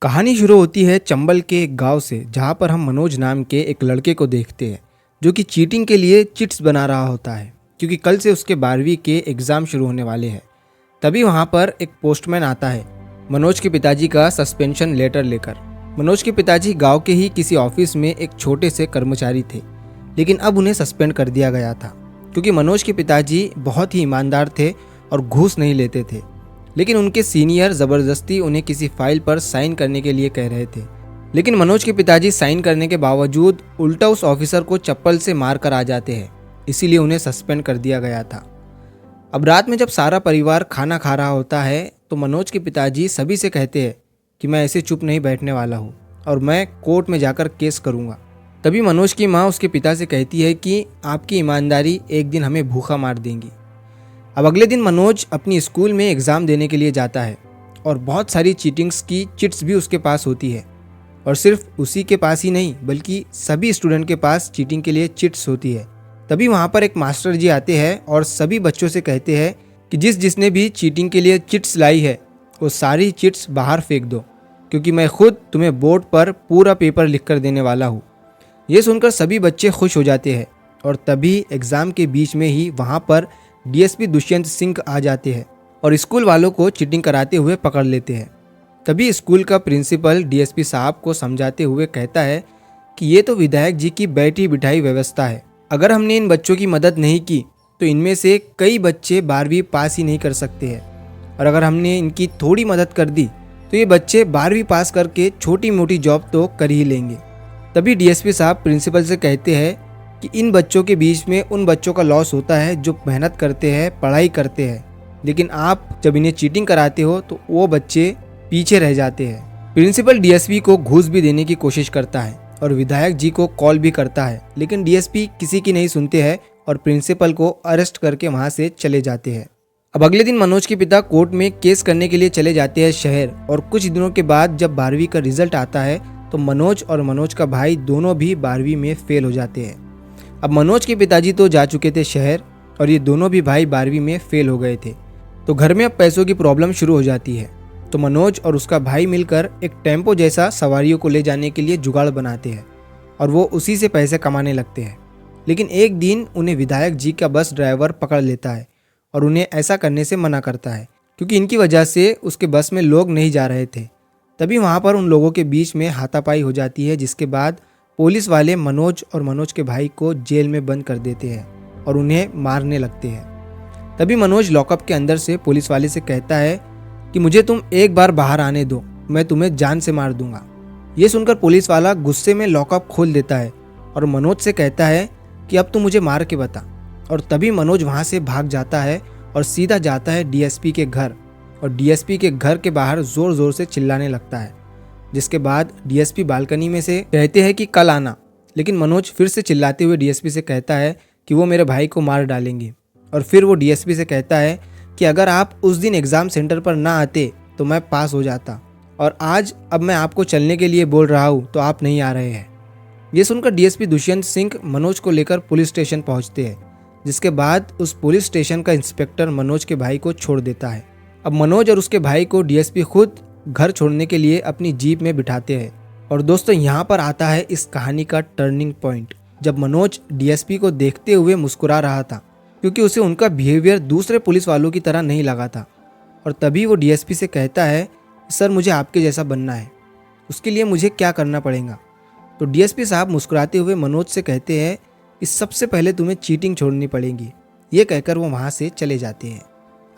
कहानी शुरू होती है चंबल के एक गांव से, जहां पर हम मनोज नाम के एक लड़के को देखते हैं जो कि चीटिंग के लिए चिट्स बना रहा होता है, क्योंकि कल से उसके 12वीं के एग्ज़ाम शुरू होने वाले हैं। तभी वहां पर एक पोस्टमैन आता है मनोज के पिताजी का सस्पेंशन लेटर लेकर। मनोज के पिताजी गांव के ही किसी ऑफिस में एक छोटे से कर्मचारी थे, लेकिन अब उन्हें सस्पेंड कर दिया गया था क्योंकि मनोज के पिताजी बहुत ही ईमानदार थे और घूस नहीं लेते थे। लेकिन उनके सीनियर ज़बरदस्ती उन्हें किसी फाइल पर साइन करने के लिए कह रहे थे, लेकिन मनोज के पिताजी साइन करने के बावजूद उल्टा उस ऑफिसर को चप्पल से मार कर आ जाते हैं, इसीलिए उन्हें सस्पेंड कर दिया गया था। अब रात में जब सारा परिवार खाना खा रहा होता है तो मनोज के पिताजी सभी से कहते हैं कि मैं ऐसे चुप नहीं बैठने वाला हूँ और मैं कोर्ट में जाकर केस करूँगा। तभी मनोज की माँ उसके पिता से कहती है कि आपकी ईमानदारी एक दिन हमें भूखा मार देंगी। अब अगले दिन मनोज अपनी स्कूल में एग्ज़ाम देने के लिए जाता है और बहुत सारी चीटिंग्स की चिट्स भी उसके पास होती है, और सिर्फ उसी के पास ही नहीं बल्कि सभी स्टूडेंट के पास चीटिंग के लिए चिट्स होती है। तभी वहाँ पर एक मास्टर जी आते हैं और सभी बच्चों से कहते हैं कि जिसने भी चीटिंग के लिए चिट्स लाई है वो सारी चिट्स बाहर फेंक दो, क्योंकि मैं खुद तुम्हें बोर्ड पर पूरा पेपर लिख कर देने वाला हूँ। ये सुनकर सभी बच्चे खुश हो जाते हैं और तभी एग्ज़ाम के बीच में ही वहाँ पर डीएसपी दुष्यंत सिंह आ जाते हैं और स्कूल वालों को चीटिंग कराते हुए पकड़ लेते हैं। तभी स्कूल का प्रिंसिपल डीएसपी साहब को समझाते हुए कहता है कि ये तो विधायक जी की बैठी बिठाई व्यवस्था है, अगर हमने इन बच्चों की मदद नहीं की तो इनमें से कई बच्चे 12वीं पास ही नहीं कर सकते हैं, और अगर हमने इनकी थोड़ी मदद कर दी तो ये बच्चे 12वीं पास करके छोटी मोटी जॉब तो कर ही लेंगे। तभी डीएसपी साहब प्रिंसिपल से कहते हैं कि इन बच्चों के बीच में उन बच्चों का लॉस होता है जो मेहनत करते हैं, पढ़ाई करते हैं, लेकिन आप जब इन्हें चीटिंग कराते हो तो वो बच्चे पीछे रह जाते हैं। प्रिंसिपल डीएसपी को घूस भी देने की कोशिश करता है और विधायक जी को कॉल भी करता है, लेकिन डीएसपी किसी की नहीं सुनते हैं और प्रिंसिपल को अरेस्ट करके वहाँ से चले जाते हैं। अब अगले दिन मनोज के पिता कोर्ट में केस करने के लिए चले जाते हैं शहर, और कुछ दिनों के बाद जब 12वीं का रिजल्ट आता है तो मनोज और मनोज का भाई दोनों भी 12वीं में फेल हो जाते हैं। अब मनोज के पिताजी तो जा चुके थे शहर और ये दोनों भी भाई 12वीं में फेल हो गए थे, तो घर में अब पैसों की प्रॉब्लम शुरू हो जाती है। तो मनोज और उसका भाई मिलकर एक टेम्पो जैसा सवारियों को ले जाने के लिए जुगाड़ बनाते हैं और वो उसी से पैसे कमाने लगते हैं। लेकिन एक दिन उन्हें विधायक जी का बस ड्राइवर पकड़ लेता है और उन्हें ऐसा करने से मना करता है, क्योंकि इनकी वजह से उसके बस में लोग नहीं जा रहे थे। तभी वहाँ पर उन लोगों के बीच में हाथापाई हो जाती है, जिसके बाद पुलिस वाले मनोज और मनोज के भाई को जेल में बंद कर देते हैं और उन्हें मारने लगते हैं। तभी मनोज लॉकअप के अंदर से पुलिस वाले से कहता है कि मुझे तुम एक बार बाहर आने दो, मैं तुम्हें जान से मार दूंगा। ये सुनकर पुलिस वाला गुस्से में लॉकअप खोल देता है और मनोज से कहता है कि अब तुम मुझे मार के बता। और तभी मनोज वहाँ से भाग जाता है और सीधा जाता है डीएसपी के घर, और डीएसपी के घर के बाहर जोर जोर से चिल्लाने लगता है, जिसके बाद डीएसपी बालकनी में से कहते हैं कि कल आना। लेकिन मनोज फिर से चिल्लाते हुए डीएसपी से कहता है कि वो मेरे भाई को मार डालेंगे, और फिर वो डीएसपी से कहता है कि अगर आप उस दिन एग्ज़ाम सेंटर पर ना आते तो मैं पास हो जाता, और आज अब मैं आपको चलने के लिए बोल रहा हूँ तो आप नहीं आ रहे हैं। ये सुनकर डीएसपी दुष्यंत सिंह मनोज को लेकर पुलिस स्टेशन पहुँचते हैं, जिसके बाद उस पुलिस स्टेशन का इंस्पेक्टर मनोज के भाई को छोड़ देता है। अब मनोज और उसके भाई को डीएसपी खुद घर छोड़ने के लिए अपनी जीप में बिठाते हैं। और दोस्तों, यहाँ पर आता है इस कहानी का टर्निंग पॉइंट, जब मनोज डीएसपी को देखते हुए मुस्कुरा रहा था, क्योंकि उसे उनका बिहेवियर दूसरे पुलिस वालों की तरह नहीं लगा था। और तभी वो डीएसपी से कहता है, सर मुझे आपके जैसा बनना है, उसके लिए मुझे क्या करना पड़ेगा? तो डीएसपी साहब मुस्कुराते हुए मनोज से कहते हैं कि सबसे पहले तुम्हें चीटिंग छोड़नी पड़ेगी। ये कहकर वो वहाँ से चले जाते हैं।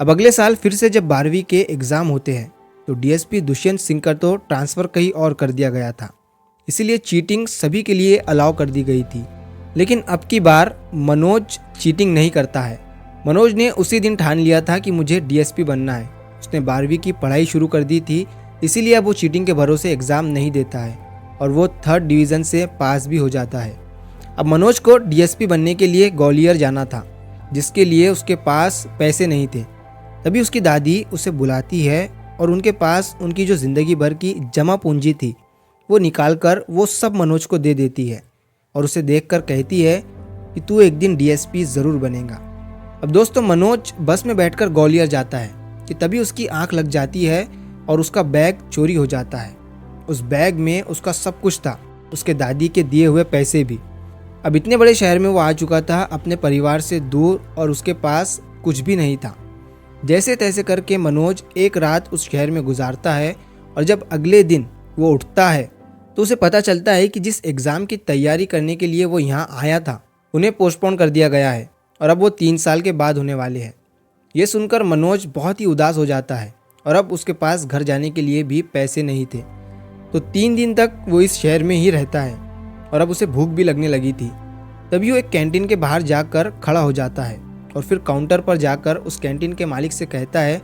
अब अगले साल फिर से जब 12वीं के एग्ज़ाम होते हैं तो डीएसपी दुष्यंत सिंह का तो ट्रांसफ़र कहीं और कर दिया गया था, इसीलिए चीटिंग सभी के लिए अलाउ कर दी गई थी। लेकिन अब की बार मनोज चीटिंग नहीं करता है। मनोज ने उसी दिन ठान लिया था कि मुझे डीएसपी बनना है। उसने 12वीं की पढ़ाई शुरू कर दी थी, इसीलिए अब वो चीटिंग के भरोसे एग्ज़ाम नहीं देता है और वो 3rd डिवीज़न से पास भी हो जाता है। अब मनोज को डीएसपी बनने के लिए ग्वालियर जाना था, जिसके लिए उसके पास पैसे नहीं थे। तभी उसकी दादी उसे बुलाती है और उनके पास उनकी जो ज़िंदगी भर की जमा पूंजी थी वो निकाल कर वो सब मनोज को दे देती है और उसे देखकर कहती है कि तू एक दिन डीएसपी ज़रूर बनेगा। अब दोस्तों, मनोज बस में बैठकर ग्वालियर जाता है कि तभी उसकी आंख लग जाती है और उसका बैग चोरी हो जाता है। उस बैग में उसका सब कुछ था, उसके दादी के दिए हुए पैसे भी। अब इतने बड़े शहर में वो आ चुका था अपने परिवार से दूर, और उसके पास कुछ भी नहीं था। जैसे तैसे करके मनोज एक रात उस शहर में गुजारता है, और जब अगले दिन वो उठता है तो उसे पता चलता है कि जिस एग्ज़ाम की तैयारी करने के लिए वो यहाँ आया था उन्हें पोस्टपोन कर दिया गया है, और अब वो 3 साल के बाद होने वाले हैं। ये सुनकर मनोज बहुत ही उदास हो जाता है, और अब उसके पास घर जाने के लिए भी पैसे नहीं थे। तो 3 दिन तक वो इस शहर में ही रहता है, और अब उसे भूख भी लगने लगी थी। तभी वो एक कैंटीन के बाहर जाकर खड़ा हो जाता है, और फिर काउंटर पर जाकर उस कैंटीन के मालिक से कहता है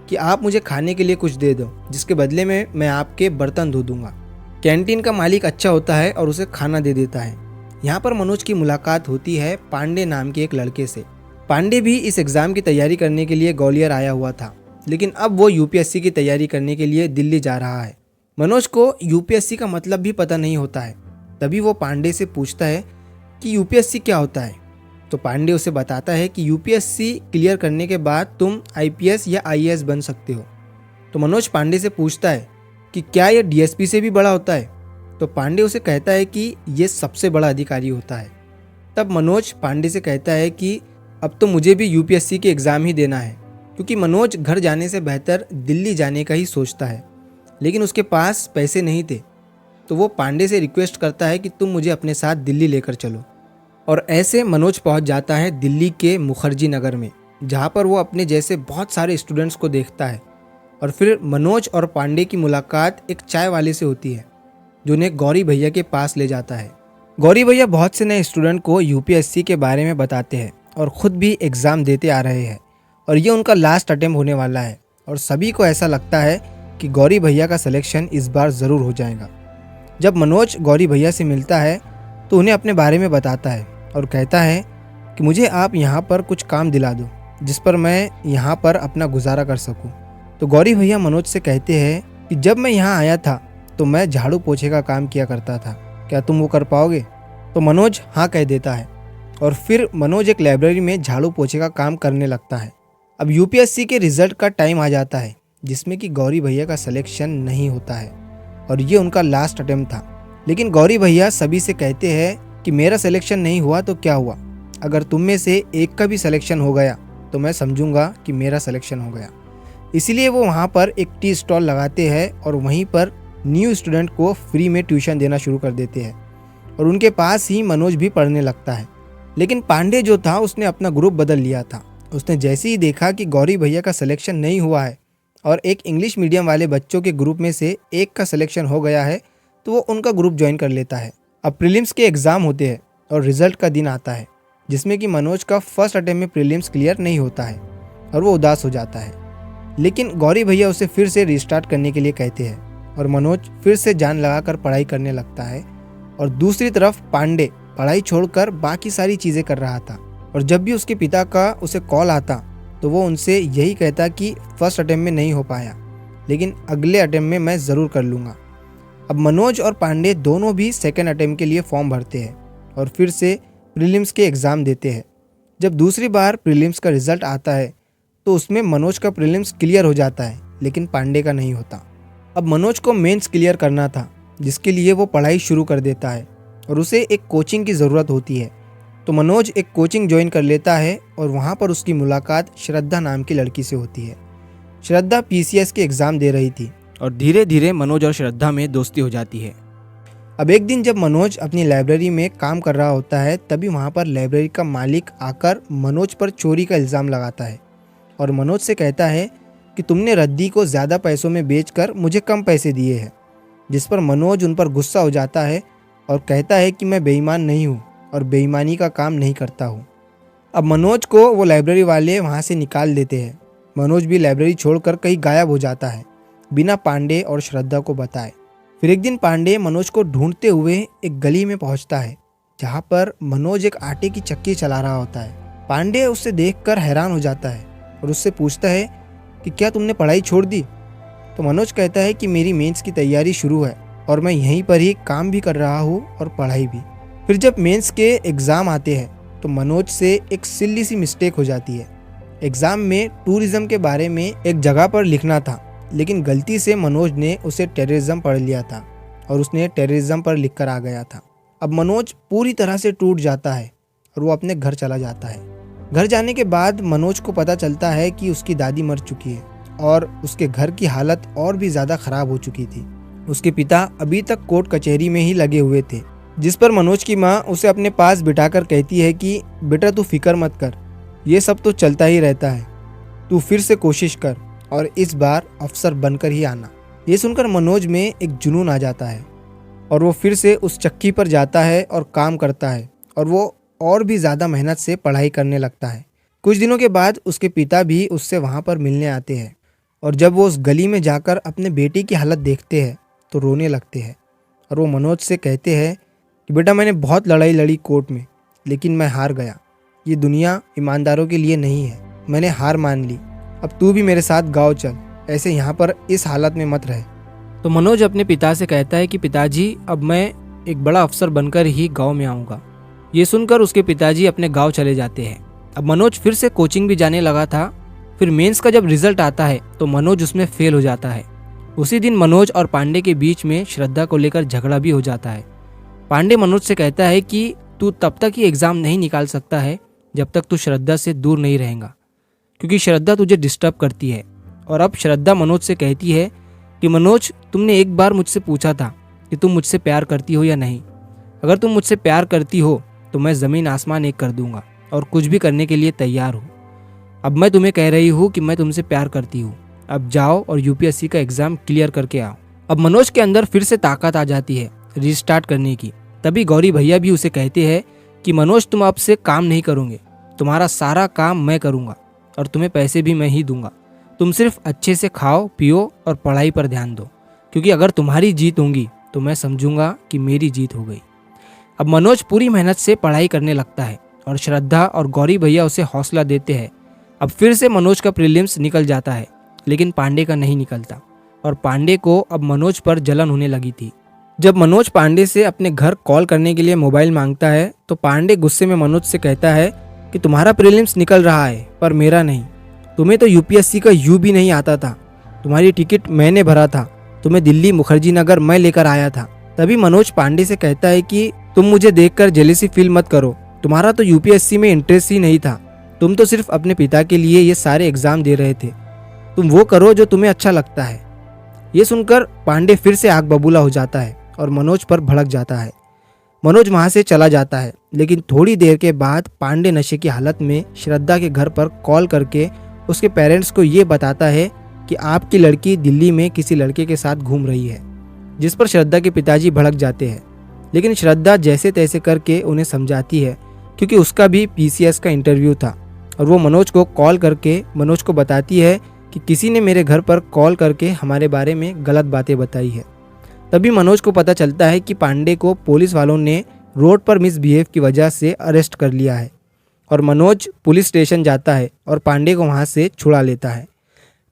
कि आप मुझे खाने के लिए कुछ दे दो, जिसके बदले में मैं आपके बर्तन धो दूंगा। कैंटीन का मालिक अच्छा होता है और उसे खाना दे देता है। यहाँ पर मनोज की मुलाकात होती है पांडे नाम के एक लड़के से। पांडे भी इस एग्ज़ाम की तैयारी करने के लिए ग्वालियर आया हुआ था, लेकिन अब वो यूपीएससी की तैयारी करने के लिए दिल्ली जा रहा है। मनोज को यूपीएससी का मतलब भी पता नहीं होता है। तभी वो पांडे से पूछता है कि यूपीएससी क्या होता है। तो पांडे उसे बताता है कि यूपीएससी क्लियर करने के बाद तुम आईपीएस या आईएएस बन सकते हो। तो मनोज पांडे से पूछता है कि क्या यह डीएसपी से भी बड़ा होता है। तो पांडे उसे कहता है कि ये सबसे बड़ा अधिकारी होता है। तब मनोज पांडे से कहता है कि अब तो मुझे भी यूपीएससी के एग्ज़ाम ही देना है, क्योंकि मनोज घर जाने से बेहतर दिल्ली जाने का ही सोचता है, लेकिन उसके पास पैसे नहीं थे। तो वो पांडे से रिक्वेस्ट करता है कि तुम मुझे अपने साथ दिल्ली लेकर चलो। और ऐसे मनोज पहुंच जाता है दिल्ली के मुखर्जी नगर में, जहां पर वो अपने जैसे बहुत सारे स्टूडेंट्स को देखता है। और फिर मनोज और पांडे की मुलाकात एक चाय वाले से होती है, जो उन्हें गौरी भैया के पास ले जाता है। गौरी भैया बहुत से नए स्टूडेंट को यूपीएससी के बारे में बताते हैं और ख़ुद भी एग्ज़ाम देते आ रहे हैं, और ये उनका लास्ट अटेम्प्ट होने वाला है। और सभी को ऐसा लगता है कि गौरी भैया का सिलेक्शन इस बार ज़रूर हो जाएगा। जब मनोज गौरी भैया से मिलता है तो उन्हें अपने बारे में बताता है और कहता है कि मुझे आप यहाँ पर कुछ काम दिला दो, जिस पर मैं यहाँ पर अपना गुजारा कर सकूँ। तो गौरी भैया मनोज से कहते हैं कि जब मैं यहाँ आया था तो मैं झाड़ू पोछे का काम किया करता था, क्या तुम वो कर पाओगे? तो मनोज हाँ कह देता है, और फिर मनोज एक लाइब्रेरी में झाड़ू पोछे का काम करने लगता है। अब यूपीएससी के रिजल्ट का टाइम आ जाता है, जिसमें कि गौरी भैया का सिलेक्शन नहीं होता है, और ये उनका लास्ट अटेम्प्ट था। लेकिन गौरी भैया सभी से कहते हैं कि मेरा सिलेक्शन नहीं हुआ तो क्या हुआ, अगर तुम में से एक का भी सिलेक्शन हो गया तो मैं समझूंगा कि मेरा सिलेक्शन हो गया। इसीलिए वो वहाँ पर एक टी स्टॉल लगाते हैं और वहीं पर न्यू स्टूडेंट को फ्री में ट्यूशन देना शुरू कर देते हैं, और उनके पास ही मनोज भी पढ़ने लगता है। लेकिन पांडे जो था उसने अपना ग्रुप बदल लिया था। उसने जैसे ही देखा कि गौरी भैया का सिलेक्शन नहीं हुआ है और एक इंग्लिश मीडियम वाले बच्चों के ग्रुप में से एक का सिलेक्शन हो गया है, तो वो उनका ग्रुप ज्वाइन कर लेता है। अब प्रीलिम्स के एग्ज़ाम होते हैं और रिजल्ट का दिन आता है, जिसमें कि मनोज का फर्स्ट अटेम्प्ट में प्रीलिम्स क्लियर नहीं होता है और वो उदास हो जाता है। लेकिन गौरी भैया उसे फिर से रिस्टार्ट करने के लिए कहते हैं, और मनोज फिर से जान लगाकर पढ़ाई करने लगता है। और दूसरी तरफ पांडे पढ़ाई छोड़कर बाकी सारी चीज़ें कर रहा था, और जब भी उसके पिता का उसे कॉल आता तो वो उनसे यही कहता कि फर्स्ट अटेम्प्ट में नहीं हो पाया, लेकिन अगले अटेम्प्ट में मैं ज़रूर कर लूँगा। अब मनोज और पांडे दोनों भी सेकेंड अटेम्प्ट के लिए फॉर्म भरते हैं और फिर से प्रीलिम्स के एग्ज़ाम देते हैं। जब दूसरी बार प्रीलिम्स का रिज़ल्ट आता है तो उसमें मनोज का प्रीलिम्स क्लियर हो जाता है, लेकिन पांडे का नहीं होता। अब मनोज को मेंस क्लियर करना था, जिसके लिए वो पढ़ाई शुरू कर देता है और उसे एक कोचिंग की ज़रूरत होती है। तो मनोज एक कोचिंग ज्वाइन कर लेता है और वहाँ पर उसकी मुलाकात श्रद्धा नाम की लड़की से होती है। श्रद्धा पीसीएस के एग्ज़ाम दे रही थी और धीरे धीरे मनोज और श्रद्धा में दोस्ती हो जाती है। अब एक दिन जब मनोज अपनी लाइब्रेरी में काम कर रहा होता है, तभी वहाँ पर लाइब्रेरी का मालिक आकर मनोज पर चोरी का इल्ज़ाम लगाता है और मनोज से कहता है कि तुमने रद्दी को ज़्यादा पैसों में बेचकर मुझे कम पैसे दिए हैं। जिस पर मनोज उन पर गुस्सा हो जाता है और कहता है कि मैं बेईमान नहीं हूँ और बेईमानी का काम नहीं करता हूँ। अब मनोज को वो लाइब्रेरी वाले वहाँ से निकाल देते हैं। मनोज भी लाइब्रेरी छोड़कर कहीं गायब हो जाता है, बिना पांडे और श्रद्धा को बताए। फिर एक दिन पांडे मनोज को ढूंढते हुए एक गली में पहुँचता है, जहाँ पर मनोज एक आटे की चक्की चला रहा होता है। पांडे उससे देखकर हैरान हो जाता है और उससे पूछता है कि क्या तुमने पढ़ाई छोड़ दी? तो मनोज कहता है कि मेरी मेंस की तैयारी शुरू है और मैं यहीं पर ही काम भी कर रहा हूँ और पढ़ाई भी। फिर जब मेंस के एग्ज़ाम आते हैं तो मनोज से एक सिल्ली सी मिस्टेक हो जाती है। एग्ज़ाम में टूरिज़्म के बारे में एक जगह पर लिखना था, लेकिन गलती से मनोज ने उसे टेररिज्म पढ़ लिया था। और उसने टेररिज्म पर लिखकर आ गया था। अब मनोज पूरी तरह से टूट जाता है और वो अपने घर चला जाता है। घर जाने के बाद मनोज को पता चलता है कि उसकी दादी मर चुकी है और उसके घर की हालत और भी ज़्यादा ख़राब हो चुकी थी। उसके पिता अभी तक कोर्ट कचहरी में ही लगे हुए थे, जिस पर मनोज की माँ उसे अपने पास बिठाकर कहती है कि बेटा तू फिक्र मत कर, ये सब तो चलता ही रहता है, तू फिर से कोशिश कर और इस बार अफसर बनकर ही आना। ये सुनकर मनोज में एक जुनून आ जाता है और वो फिर से उस चक्की पर जाता है और काम करता है और वो और भी ज़्यादा मेहनत से पढ़ाई करने लगता है। कुछ दिनों के बाद उसके पिता भी उससे वहाँ पर मिलने आते हैं और जब वो उस गली में जाकर अपने बेटे की हालत देखते हैं तो रोने लगते हैं और वो मनोज से कहते हैं कि बेटा मैंने बहुत लड़ाई लड़ी कोर्ट में, लेकिन मैं हार गया। ये दुनिया ईमानदारों के लिए नहीं है, मैंने हार मान ली। अब तू भी मेरे साथ गाँव चल, ऐसे यहाँ पर इस हालत में मत रहे। तो मनोज अपने पिता से कहता है कि पिताजी अब मैं एक बड़ा अफसर बनकर ही गाँव में आऊँगा। ये सुनकर उसके पिताजी अपने गांव चले जाते हैं। अब मनोज फिर से कोचिंग भी जाने लगा था। फिर मेंस का जब रिजल्ट आता है तो मनोज उसमें फेल हो जाता है। उसी दिन मनोज और पांडे के बीच में श्रद्धा को लेकर झगड़ा भी हो जाता है। पांडे मनोज से कहता है कि तू तब तक ही एग्ज़ाम नहीं निकाल सकता है जब तक तू श्रद्धा से दूर नहीं रहेगा, क्योंकि श्रद्धा तुझे डिस्टर्ब करती है। और अब श्रद्धा मनोज से कहती है कि मनोज, तुमने एक बार मुझसे पूछा था कि तुम मुझसे प्यार करती हो या नहीं। अगर तुम मुझसे प्यार करती हो तो मैं ज़मीन आसमान एक कर दूंगा और कुछ भी करने के लिए तैयार हूँ। अब मैं तुम्हें कह रही हूँ कि मैं तुमसे प्यार करती हूँ। अब जाओ और यूपीएससी का एग्ज़ाम क्लियर करके आओ। अब मनोज के अंदर फिर से ताकत आ जाती है रीस्टार्ट करने की। तभी गौरी भैया भी उसे कहते हैं कि मनोज तुम अब से काम नहीं करोगे, तुम्हारा सारा काम मैं करूँगा और तुम्हें पैसे भी मैं ही दूंगा। तुम सिर्फ अच्छे से खाओ पियो और पढ़ाई पर ध्यान दो, क्योंकि अगर तुम्हारी जीत होगी तो मैं समझूंगा कि मेरी जीत हो गई। अब मनोज पूरी मेहनत से पढ़ाई करने लगता है और श्रद्धा और गौरी भैया उसे हौसला देते हैं। अब फिर से मनोज का प्रीलिम्स निकल जाता है, लेकिन पांडे का नहीं निकलता और पांडे को अब मनोज पर जलन होने लगी थी। जब मनोज पांडे से अपने घर कॉल करने के लिए मोबाइल मांगता है तो पांडे गुस्से में मनोज से कहता है कि तुम्हारा प्रीलिम्स निकल रहा है पर मेरा नहीं। तुम्हें तो यूपीएससी का यू भी नहीं आता था, तुम्हारी टिकट मैंने भरा था, तुम्हें दिल्ली मुखर्जी नगर मैं लेकर आया था। तभी मनोज पांडे से कहता है कि तुम मुझे देखकर जेलसी फील मत करो, तुम्हारा तो यूपीएससी में इंटरेस्ट ही नहीं था, तुम तो सिर्फ अपने पिता के लिए ये सारे एग्जाम दे रहे थे, तुम वो करो जो तुम्हें अच्छा लगता है। ये सुनकर पांडे फिर से आग बबूला हो जाता है और मनोज पर भड़क जाता है। मनोज वहाँ से चला जाता है, लेकिन थोड़ी देर के बाद पांडे नशे की हालत में श्रद्धा के घर पर कॉल करके उसके पेरेंट्स को ये बताता है कि आपकी लड़की दिल्ली में किसी लड़के के साथ घूम रही है, जिस पर श्रद्धा के पिताजी भड़क जाते हैं। लेकिन श्रद्धा जैसे तैसे करके उन्हें समझाती है, क्योंकि उसका भी पीसीएस का इंटरव्यू था और वो मनोज को कॉल करके मनोज को बताती है कि किसी ने मेरे घर पर कॉल करके हमारे बारे में गलत बातें बताई है। तभी मनोज को पता चलता है कि पांडे को पुलिस वालों ने रोड पर मिसबिहेव की वजह से अरेस्ट कर लिया है और मनोज पुलिस स्टेशन जाता है और पांडे को वहाँ से छुड़ा लेता है।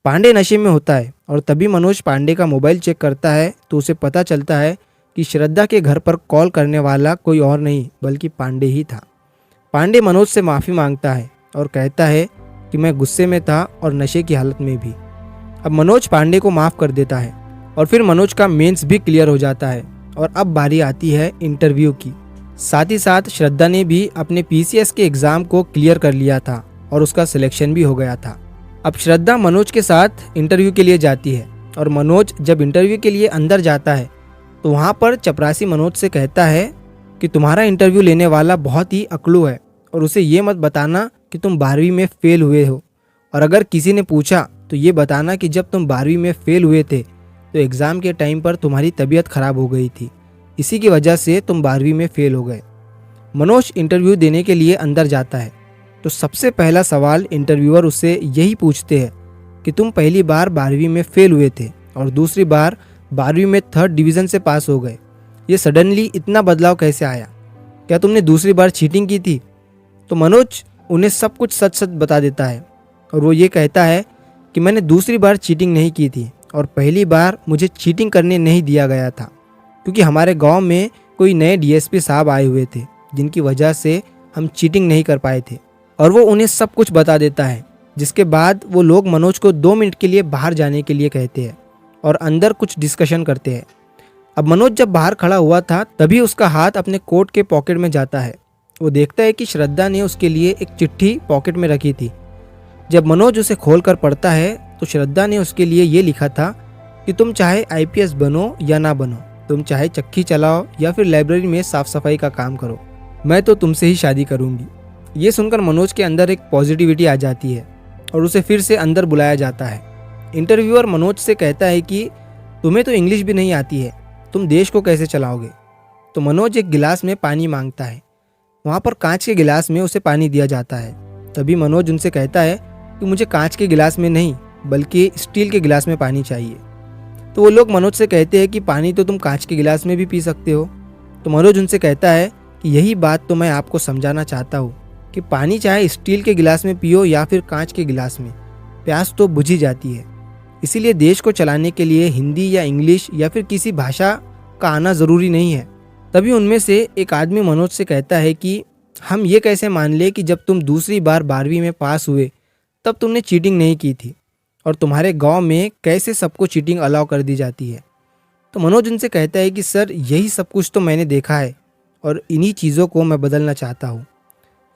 पांडे नशे में होता है और तभी मनोज पांडे का मोबाइल चेक करता है तो उसे पता चलता है कि श्रद्धा के घर पर कॉल करने वाला कोई और नहीं बल्कि पांडे ही था। पांडे मनोज से माफ़ी मांगता है और कहता है कि मैं गुस्से में था और नशे की हालत में भी। अब मनोज पांडे को माफ़ कर देता है और फिर मनोज का मेंस भी क्लियर हो जाता है और अब बारी आती है इंटरव्यू की। साथ ही साथ श्रद्धा ने भी अपने पीसीएस के एग्ज़ाम को क्लियर कर लिया था और उसका सिलेक्शन भी हो गया था। अब श्रद्धा मनोज के साथ इंटरव्यू के लिए जाती है और मनोज जब इंटरव्यू के लिए अंदर जाता है तो वहाँ पर चपरासी मनोज से कहता है कि तुम्हारा इंटरव्यू लेने वाला बहुत ही अकड़ू है और उसे ये मत बताना कि तुम 12वीं में फेल हुए हो, और अगर किसी ने पूछा तो ये बताना कि जब तुम 12वीं में फेल हुए थे तो एग्ज़ाम के टाइम पर तुम्हारी तबीयत ख़राब हो गई थी, इसी की वजह से तुम 12वीं में फेल हो गए। मनोज इंटरव्यू देने के लिए अंदर जाता है तो सबसे पहला सवाल इंटरव्यूअर उससे यही पूछते हैं कि तुम पहली बार 12वीं में फेल हुए थे और दूसरी बार 12वीं में 3rd डिवीज़न से पास हो गए, ये सडनली इतना बदलाव कैसे आया? क्या तुमने दूसरी बार चीटिंग की थी? तो मनोज उन्हें सब कुछ सच सच बता देता है और वो ये कहता है कि मैंने दूसरी बार चीटिंग नहीं की थी और पहली बार मुझे चीटिंग करने नहीं दिया गया था, क्योंकि हमारे गांव में कोई नए डीएसपी साहब आए हुए थे जिनकी वजह से हम चीटिंग नहीं कर पाए थे। और वो उन्हें सब कुछ बता देता है, जिसके बाद वो लोग मनोज को 2 मिनट के लिए बाहर जाने के लिए कहते हैं और अंदर कुछ डिस्कशन करते हैं। अब मनोज जब बाहर खड़ा हुआ था तभी उसका हाथ अपने कोट के पॉकेट में जाता है। वो देखता है कि श्रद्धा ने उसके लिए एक चिट्ठी पॉकेट में रखी थी। जब मनोज उसे खोलकर पढ़ता है तो श्रद्धा ने उसके लिए ये लिखा था कि तुम चाहे आईपीएस बनो या ना बनो, तुम चाहे चक्की चलाओ या फिर लाइब्रेरी में साफ सफाई का काम करो, मैं तो तुमसे ही शादी करूंगी। ये सुनकर मनोज के अंदर एक पॉजिटिविटी आ जाती है और उसे फिर से अंदर बुलाया जाता है। इंटरव्यूअर मनोज से कहता है कि तुम्हें तो इंग्लिश भी नहीं आती है, तुम देश को कैसे चलाओगे। तो मनोज एक गिलास में पानी मांगता है। वहाँ पर कांच के गिलास में उसे पानी दिया जाता है। तभी मनोज उनसे कहता है कि मुझे कांच के गिलास में नहीं बल्कि स्टील के गिलास में पानी चाहिए। तो वो लोग मनोज से कहते हैं कि पानी तो तुम कांच के गिलास में भी पी सकते हो। तो मनोज उनसे कहता है कि यही बात तो मैं आपको समझाना चाहता हूँ कि पानी चाहे स्टील के गिलास में पियो या फिर कांच के गिलास में, प्यास तो बुझ ही जाती है। इसीलिए देश को चलाने के लिए हिंदी या इंग्लिश या फिर किसी भाषा का आना ज़रूरी नहीं है। तभी उनमें से एक आदमी मनोज से कहता है कि हम ये कैसे मान ले कि जब तुम दूसरी बार 12वीं में पास हुए तब तुमने चीटिंग नहीं की थी, और तुम्हारे गांव में कैसे सबको चीटिंग अलाउ कर दी जाती है। तो मनोज उनसे कहता है कि सर यही सब कुछ तो मैंने देखा है और इन्हीं चीज़ों को मैं बदलना चाहता हूँ।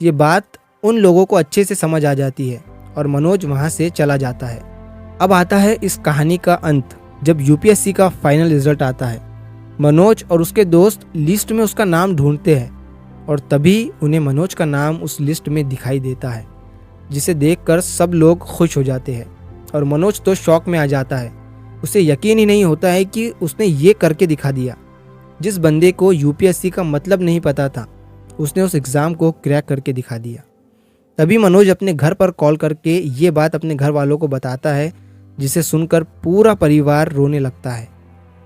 ये बात उन लोगों को अच्छे से समझ आ जाती है और मनोज वहाँ से चला जाता है। अब आता है इस कहानी का अंत, जब यूपीएससी का फाइनल रिजल्ट आता है। मनोज और उसके दोस्त लिस्ट में उसका नाम ढूंढते हैं और तभी उन्हें मनोज का नाम उस लिस्ट में दिखाई देता है, जिसे देखकर सब लोग खुश हो जाते हैं और मनोज तो शॉक में आ जाता है। उसे यकीन ही नहीं होता है कि उसने ये करके दिखा दिया। जिस बंदे को यूपीएससी का मतलब नहीं पता था उसने उस एग्ज़ाम को क्रैक करके दिखा दिया। तभी मनोज अपने घर पर कॉल करके ये बात अपने घर वालों को बताता है, जिसे सुनकर पूरा परिवार रोने लगता है।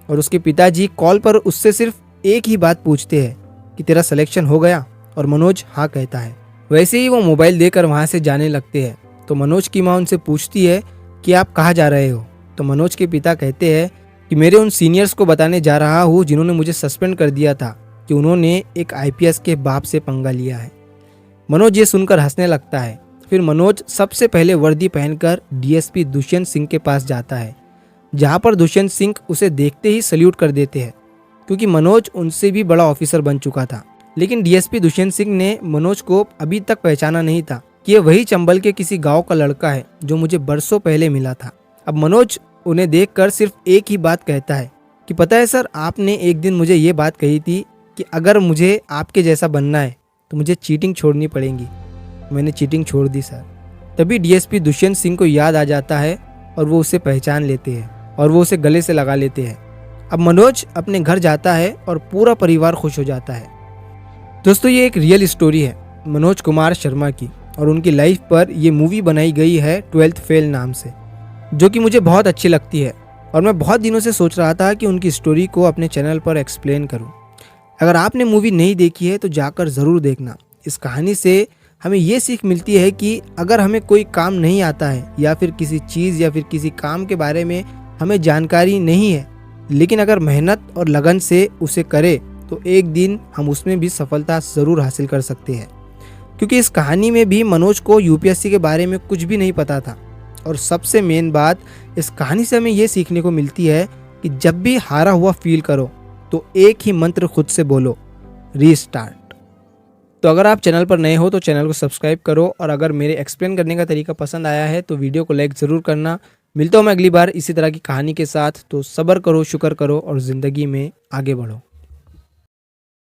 और उसके पिताजी कॉल पर उससे सिर्फ एक ही बात पूछते हैं कि तेरा सिलेक्शन हो गया, और मनोज हाँ कहता है। वैसे ही वो मोबाइल देकर वहाँ से जाने लगते हैं। तो मनोज की माँ उनसे पूछती है कि आप कहाँ जा रहे हो। तो मनोज के पिता कहते हैं कि मेरे उन सीनियर्स को बताने जा रहा हूँ जिन्होंने मुझे सस्पेंड कर दिया था कि उन्होंने एक आईपीएस के बाप से पंगा लिया है। मनोज ये सुनकर हंसने लगता है। फिर मनोज सबसे पहले वर्दी पहनकर डीएसपी दुष्यंत सिंह के पास जाता है, जहाँ पर दुष्यंत सिंह उसे देखते ही सल्यूट कर देते हैं, क्योंकि मनोज उनसे भी बड़ा ऑफिसर बन चुका था। लेकिन डीएसपी दुष्यंत सिंह ने मनोज को अभी तक पहचाना नहीं था कि ये वही चंबल के किसी गांव का लड़का है जो मुझे बरसों पहले मिला था। अब मनोज उन्हें देखकर सिर्फ एक ही बात कहता है कि पता है सर, आपने एक दिन मुझे ये बात कही थी कि अगर मुझे आपके जैसा बनना है तो मुझे चीटिंग छोड़नी पड़ेगी। मैंने चीटिंग छोड़ दी सर। तभी डीएसपी दुष्यंत सिंह को याद आ जाता है और वो उसे पहचान लेते हैं और वो उसे गले से लगा लेते हैं। अब मनोज अपने घर जाता है और पूरा परिवार खुश हो जाता है। दोस्तों, ये एक रियल स्टोरी है मनोज कुमार शर्मा की, और उनकी लाइफ पर ये मूवी बनाई गई है 12th फेल नाम से, जो कि मुझे बहुत अच्छी लगती है। और मैं बहुत दिनों से सोच रहा था कि उनकी स्टोरी को अपने चैनल पर एक्सप्लेन करूं। अगर आपने मूवी नहीं देखी है तो जाकर ज़रूर देखना। इस कहानी से हमें ये सीख मिलती है कि अगर हमें कोई काम नहीं आता है या फिर किसी चीज़ या फिर किसी काम के बारे में हमें जानकारी नहीं है, लेकिन अगर मेहनत और लगन से उसे करें तो एक दिन हम उसमें भी सफलता ज़रूर हासिल कर सकते हैं। क्योंकि इस कहानी में भी मनोज को यूपीएससी के बारे में कुछ भी नहीं पता था। और सबसे मेन बात इस कहानी से हमें ये सीखने को मिलती है कि जब भी हारा हुआ फील करो तो एक ही मंत्र खुद से बोलो, रीस्टार्ट। तो अगर आप चैनल पर नए हो तो चैनल को सब्सक्राइब करो, और अगर मेरे एक्सप्लेन करने का तरीका पसंद आया है तो वीडियो को लाइक ज़रूर करना। मिलता हूँ मैं अगली बार इसी तरह की कहानी के साथ। तो सब्र करो, शुक्र करो और ज़िंदगी में आगे बढ़ो।